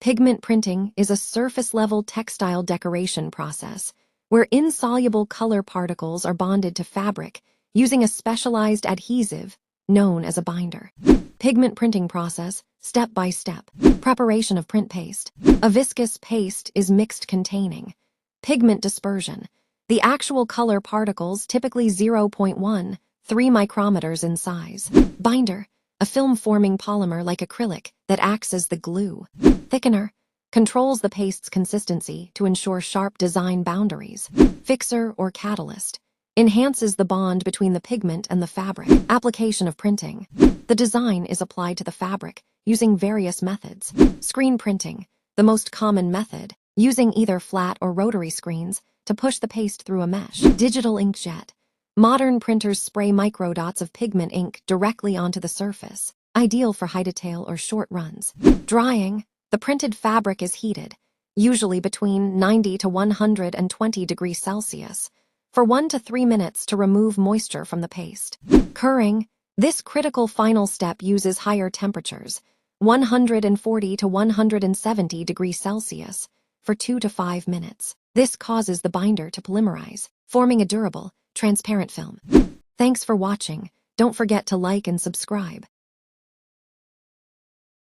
Pigment printing is a surface-level textile decoration process where insoluble color particles are bonded to fabric using a specialized adhesive known as a binder. Pigment printing process, step by step. Preparation of print paste. A viscous paste is mixed containing pigment dispersion. The actual color particles, typically 0.13 micrometers in size. Binder, a film-forming polymer like acrylic that acts as the glue. Thickener, controls the paste's consistency to ensure sharp design boundaries. Fixer or catalyst, enhances the bond between the pigment and the fabric. Application of printing. The design is applied to the fabric using various methods. Screen printing, the most common method, using either flat or rotary screens to push the paste through a mesh. Digital inkjet. Modern printers spray microdots of pigment ink directly onto the surface, ideal for high detail or short runs. Drying. The printed fabric is heated, usually between 90 to 120 degrees Celsius, for 1 to 3 minutes to remove moisture from the paste. Curing. This critical final step uses higher temperatures, 140 to 170 degrees Celsius, for 2 to 5 minutes. This causes the binder to polymerize, forming a durable, transparent film. Thanks for watching. Don't forget to like and subscribe.